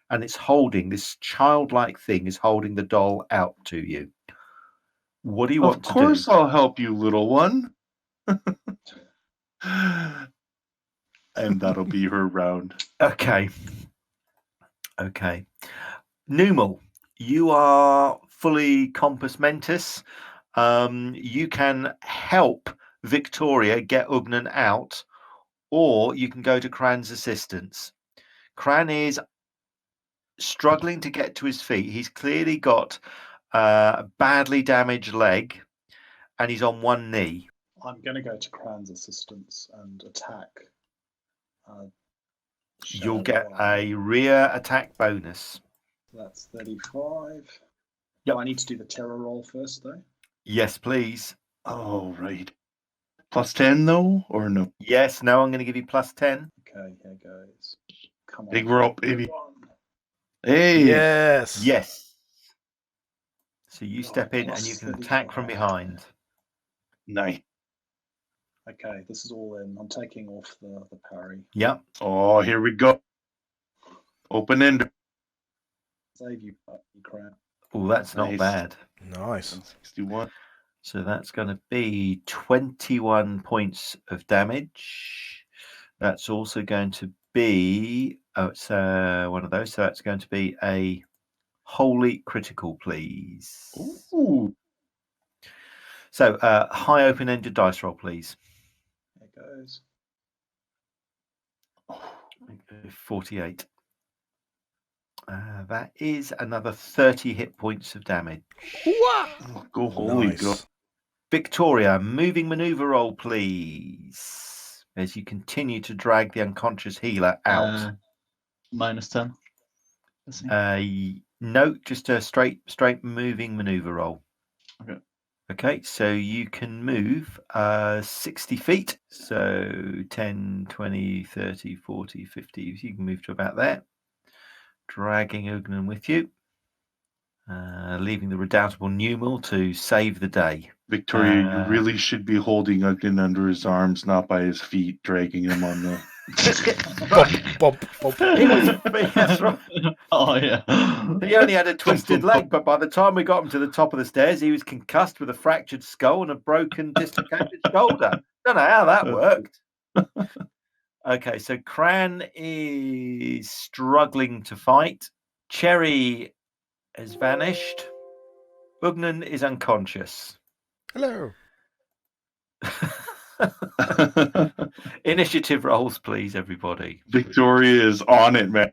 and it's holding this childlike thing is holding the doll out to you. What do you want to do? Of course I'll help you, little one. And that'll be her round. Okay. Numal, you are fully compos mentis. You can help Victoria get Ugnan out, or you can go to Cran's assistance. Cran is struggling to get to his feet. He's clearly got a badly damaged leg, and he's on one knee. I'm going to go to Cran's assistance and attack. You'll get Shadowy. a rear attack bonus. That's 35. Yep. I need to do the terror roll first, though. Yes, please. Oh, right. Plus 10, though, or no? Yes, no, I'm going to give you plus 10. Okay, here goes. Come on. Big roll, baby. One. Hey. Yes. Yes. So you Oh, step in and plus you can 35. attack from behind. Nice. Okay, this is all in. I'm taking off the parry. Yep. Oh, here we go. Open end. Save you, Cran. Oh, that's not Nice. bad. Nice. 61. So that's going to be 21 points of damage. That's also going to be, it's one of those. So that's going to be a wholly critical, please. Ooh. So high open-ended dice roll, please. Here goes. 48. That is another 30 hit points of damage. Oh, go holy Nice. go. Victoria, moving maneuver roll, please. As you continue to drag the unconscious healer out. Minus 10. Let's see. No, just a straight moving maneuver roll. Okay. Okay, so you can move 60 feet. So 10, 20, 30, 40, 50. You can move to about there. Dragging Ugnan with you. Leaving the redoubtable Numal to save the day. Victoria, you really should be holding Ugin under his arms, not by his feet, dragging him on the. Bump. He was, that's right. Oh yeah. He only had a twisted Thump, leg, thump. but by the time we got him to the top of the stairs, he was concussed with a fractured skull and a broken, dislocated shoulder. Don't know how that worked. Okay, so Cran is struggling to fight. Cherry has vanished. Ugnan is unconscious. Hello. Initiative rolls, please, everybody. Victoria is on it, man.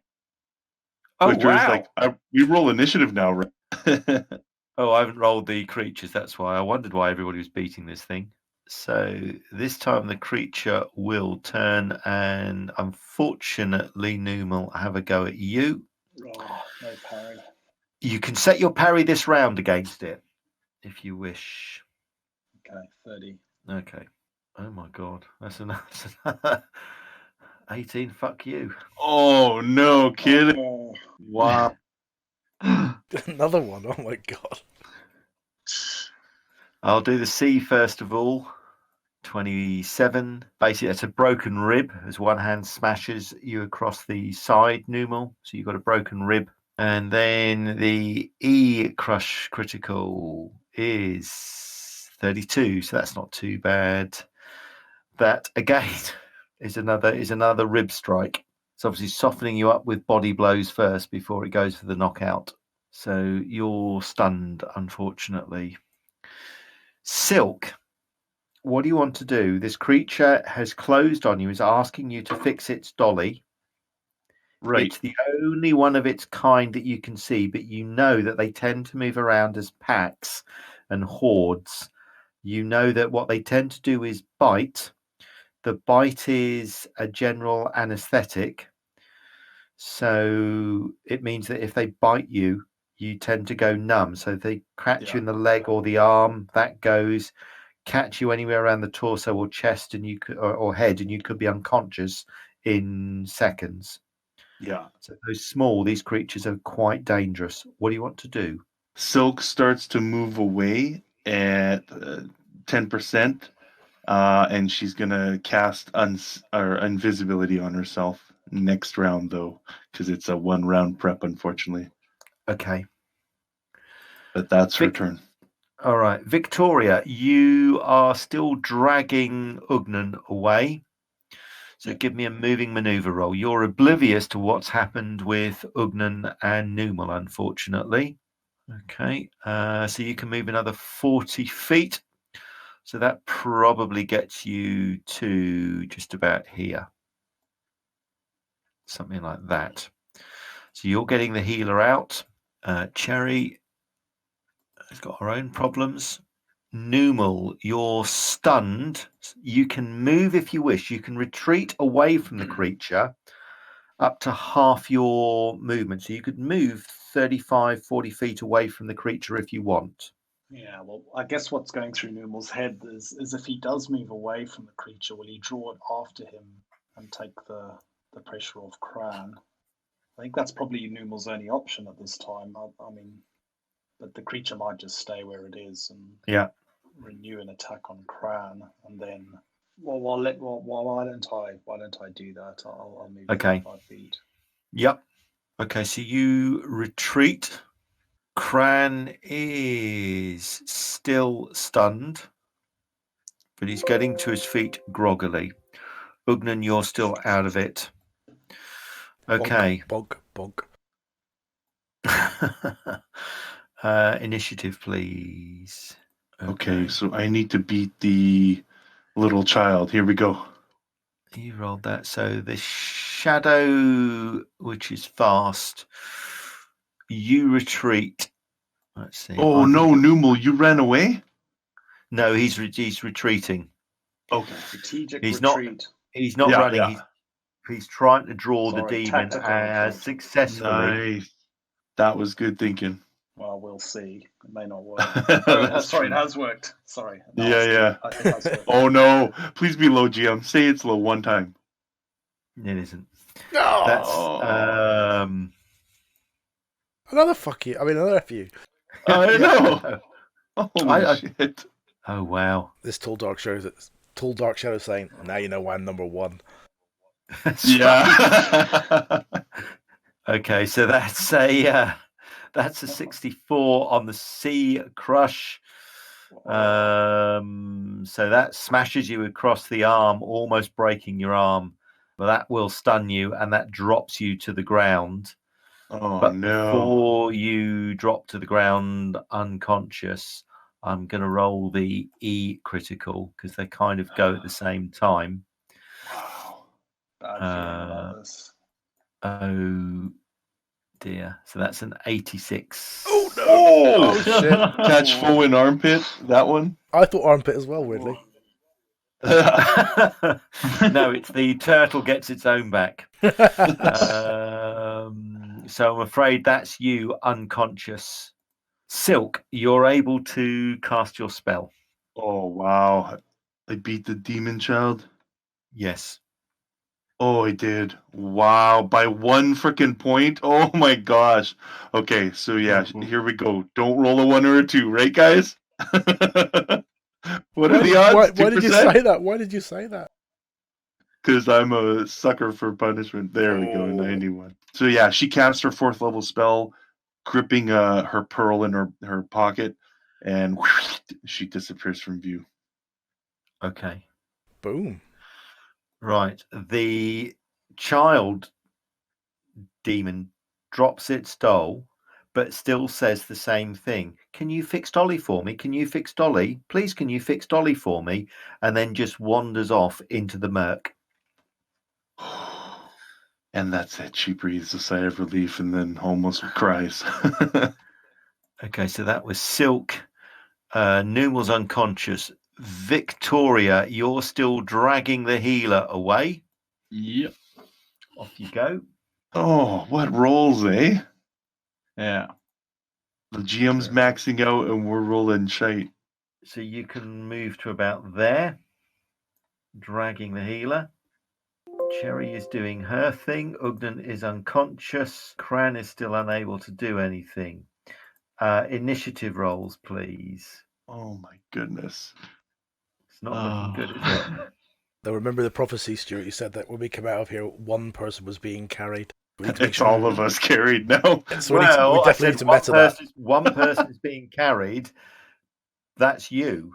Oh, Victoria's wow. like, we roll initiative now, right? Oh, I haven't rolled the creatures. That's why. I wondered why everybody was beating this thing. So this time the creature will turn and unfortunately, Numal, have a go at you. Oh, no parry. You can set your parry this round against it if you wish. Okay, 30. Okay. Oh my god. That's another 18. Fuck you. Oh, no kidding. Oh, Wow. Another one. Oh my god. I'll do the C first of all. 27. Basically, that's a broken rib as one hand smashes you across the side, Numal. So you've got a broken rib. And then the E crush critical is 32. So that's not too bad. That again is another rib strike. It's obviously softening you up with body blows first before it goes for the knockout. So you're stunned, unfortunately. Sylke, what do you want to do? This creature has closed on you, is asking you to fix its dolly. Right. It's the only one of its kind that you can see, but you know that they tend to move around as packs and hordes. You know that what they tend to do is bite. The bite is a general anesthetic. So it means that if they bite you, you tend to go numb. So if they catch you in the leg or the arm, that goes. Catch you anywhere around the torso or chest and you could, or head, and you could be unconscious in seconds. Yeah. So these creatures are quite dangerous. What do you want to do? Sylke starts to move away at 10%, and she's gonna cast invisibility on herself next round, though, because it's a 1-round prep, unfortunately. Okay. But that's her turn. All right, Victoria, you are still dragging Ugnan away. So give me a moving maneuver roll. You're oblivious to what's happened with Ugnan and Numal, unfortunately. Okay, so you can move another 40 feet. So that probably gets you to just about here. Something like that. So you're getting the healer out. Cherry has got her own problems. Numal, you're stunned. You can move if you wish. You can retreat away from the creature up to half your movement. So you could move 35, 40 feet away from the creature if you want. yeah, well, I guess what's going through Numal's head is if he does move away from the creature, will he draw it after him and take the pressure off Cran? I think that's probably Numal's only option at this time. I mean, but the creature might just stay where it is and renew an attack on Cran, and then why don't I do that? I'll move 5 feet. Yep. Okay, so you retreat. Cran is still stunned, but he's getting to his feet groggily. Ugnan, you're still out of it. Okay. Bog. Initiative, please. Okay, so I need to beat the little child. Here we go. You rolled that. So the shadow, which is fast, you retreat. Let's see. Oh, no, Numal, you ran away? No, he's retreating. Okay. Strategic He's retreat. He's not Yeah, running. yeah. He's trying to draw Sorry, the demon tactical retreat. successfully. Nice. That was good thinking. Well, we'll see. It may not work. Sorry, it has worked. Sorry. No, Yeah. it has worked. Oh no! Please be low, GM. Say it's low one time. It isn't. No! That's Another fuck you. I mean, another F you. I yeah, know. Holy shit! Oh wow. This tall dark shadow saying, "Now you know why I'm number one." Yeah. Okay, so that's a 64 on the sea crush. So that smashes you across the arm, almost breaking your arm. But that will stun you, and that drops you to the ground. Oh But no! before you drop to the ground unconscious, I'm going to roll the E critical because they kind of go at the same time. Wow. Bad feeling about this. Oh dear. So that's an 86. Oh no! Oh, shit! Catch foe in armpit. That one. I thought armpit as well. Weirdly. No, it's the turtle gets its own back. So I'm afraid that's you unconscious. Sylke, you're able to cast your spell. Oh wow! I beat the demon child. Yes. Oh, I did. Wow, by one freaking point. Oh my gosh. Okay, so yeah, here we go. Don't roll a 1 or a 2, right, guys? What are the odds? Why did you say that? Why did you say that? Because I'm a sucker for punishment. There we go, 91. So yeah, she casts her 4th level spell, gripping her pearl in her pocket, and she disappears from view. Okay. Boom. Right. The child demon drops its doll, but still says the same thing. Can you fix Dolly for me? Can you fix Dolly? Please, can you fix Dolly for me? And then just wanders off into the murk. And that's it. She breathes a sigh of relief and then almost cries. Okay, so that was Sylke. Numal's unconscious. Victoria, you're still dragging the healer away. Yep. Off you go. Oh, what rolls, eh? Yeah. The GM's maxing out and we're rolling shite. So you can move to about there, dragging the healer. Cherry is doing her thing. Ugnan is unconscious. Cran is still unable to do anything. Initiative rolls, please. Oh my goodness. It's not looking good, is it? Now remember the prophecy, Stuart. You said that when we came out of here, one person was being carried. We need to make It's sure. all of us carried now. So we definitely need to meta that. One person is being carried. That's you.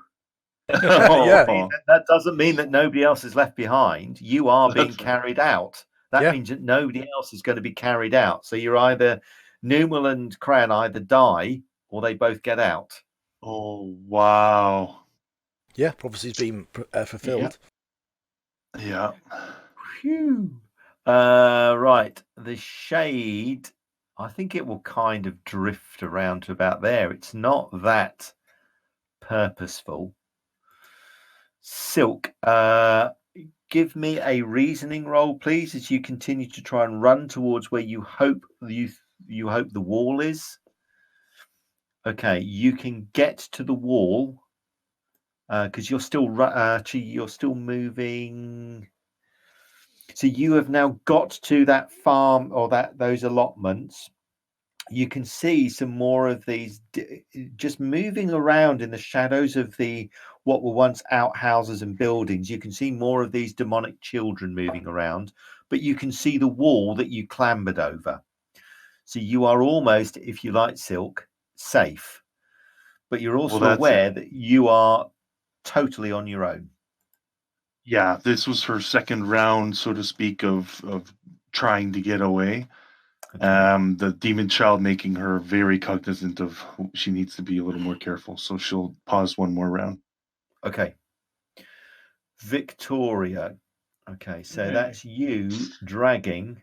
Yeah. That doesn't mean that nobody else is left behind. You are being carried out. That means that nobody else is going to be carried out. So you're either Numal and Cran either die or they both get out. Oh, wow. Yeah, prophecy's been fulfilled. Yeah. Phew. Right. The shade, I think it will kind of drift around to about there. It's not that purposeful. Sylke, give me a reasoning roll, please, as you continue to try and run towards where you hope you hope the wall is. Okay, you can get to the wall because you're still moving. So you have now got to that farm or those allotments. You can see some more of these just moving around in the shadows of what were once outhouses and buildings. You can see more of these demonic children moving around, but you can see the wall that you clambered over. So you are almost, if you like, Sylke, safe. But you're also aware that you are totally on your own. Yeah, this was her second round, so to speak, of trying to get away. Okay. The demon child making her very cognizant of she needs to be a little more careful, so she'll pause one more round. Okay. Victoria. Okay, so that's you dragging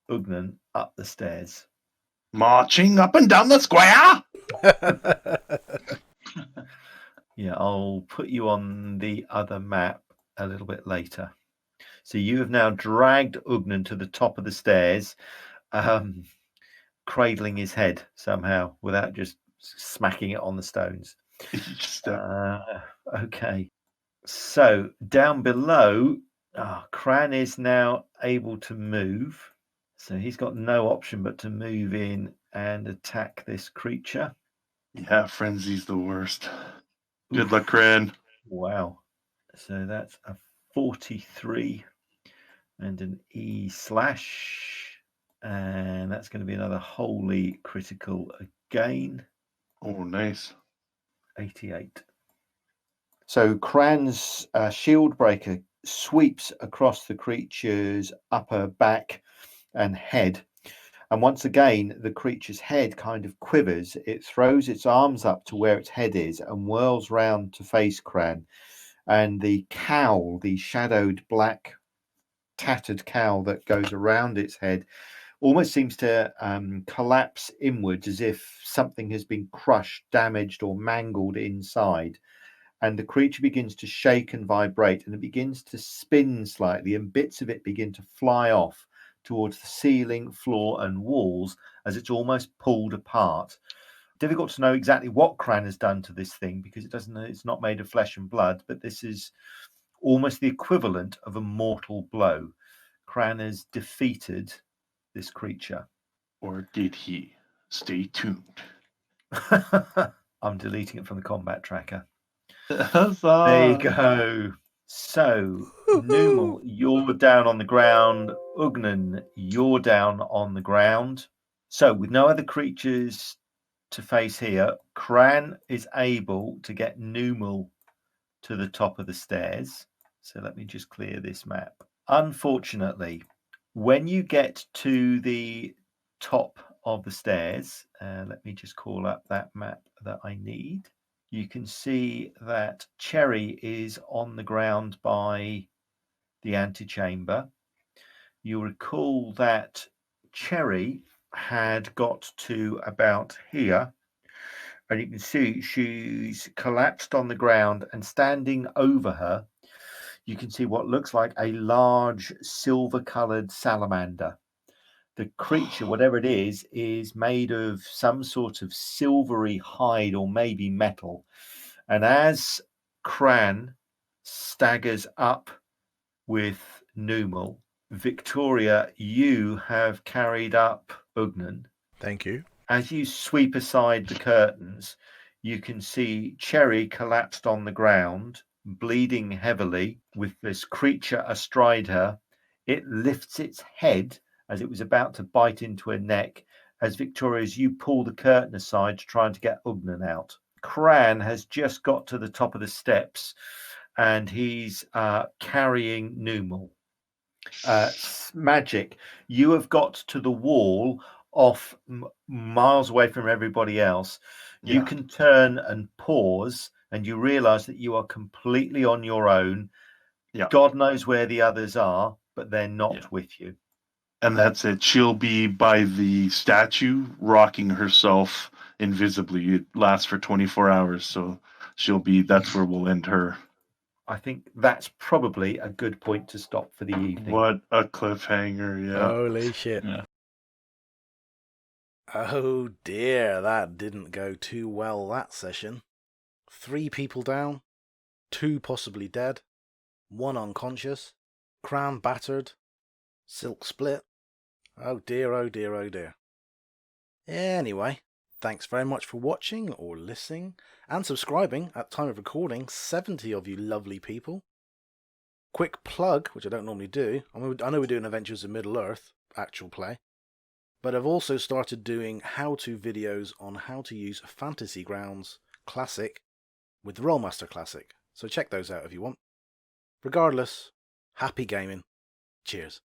Ugnan up the stairs. Marching up and down the square. Yeah, I'll put you on the other map a little bit later. So you have now dragged Ugnan to the top of the stairs. cradling his head somehow without just smacking it on the stones. Just, Okay. So down below, Cran is now able to move. So he's got no option but to move in and attack this creature. yeah, frenzy's the worst. Good Oof. luck, Cran. Wow. So that's a 43 and an E slash. And that's going to be another wholly critical again. Oh, nice. 88. So Cran's shield breaker sweeps across the creature's upper back and head. And once again, the creature's head kind of quivers. It throws its arms up to where its head is and whirls round to face Cran. And the cowl, the shadowed black tattered cowl that goes around its head, almost seems to collapse inwards as if something has been crushed, damaged, or mangled inside. And the creature begins to shake and vibrate, and it begins to spin slightly, and bits of it begin to fly off towards the ceiling, floor, and walls as it's almost pulled apart. Difficult to know exactly what Cran has done to this thing because it's not made of flesh and blood, but this is almost the equivalent of a mortal blow. Cran has defeated this creature. Or did he? Stay tuned. I'm deleting it from the combat tracker. Huzzah! There you go. So, Numal, you're down on the ground. Ugnan, you're down on the ground. So, with no other creatures to face here, Cran is able to get Numal to the top of the stairs. So, let me just clear this map. Unfortunately, when you get to the top of the stairs, let me just call up that map that I need. You can see that Cherry is on the ground by the antechamber. You recall that Cherry had got to about here, and you can see she's collapsed on the ground, and standing over her, you can see what looks like a large silver-colored salamander. The creature, whatever it is made of some sort of silvery hide or maybe metal. And as Cran staggers up with Numal, Victoria, you have carried up Ugnan. Thank you. As you sweep aside the curtains, you can see Cherry collapsed on the ground, bleeding heavily, with this creature astride her. It lifts its head as it was about to bite into her neck, as Victoria, as you pull the curtain aside to try and get Ugnan out. Cran has just got to the top of the steps, and he's carrying Numal. Magic, you have got to the wall off miles away from everybody else. You Yeah. can turn and pause, and you realize that you are completely on your own. Yeah. God knows where the others are, but they're not Yeah. with you. And that's it. She'll be by the statue, rocking herself invisibly. It lasts for 24 hours, so that's where we'll end her. I think that's probably a good point to stop for the evening. What a cliffhanger, yeah. Holy shit. Yeah. Oh dear, that didn't go too well that session. 3 people down, 2 possibly dead, 1 unconscious, Cran battered, Sylke split. Oh dear, oh dear, oh dear. Anyway, thanks very much for watching or listening and subscribing at time of recording, 70 of you lovely people. Quick plug, which I don't normally do. I know we're doing Adventures in Middle-earth, actual play, but I've also started doing how-to videos on how to use Fantasy Grounds Classic with the Rolemaster Classic, so check those out if you want. Regardless, happy gaming. Cheers.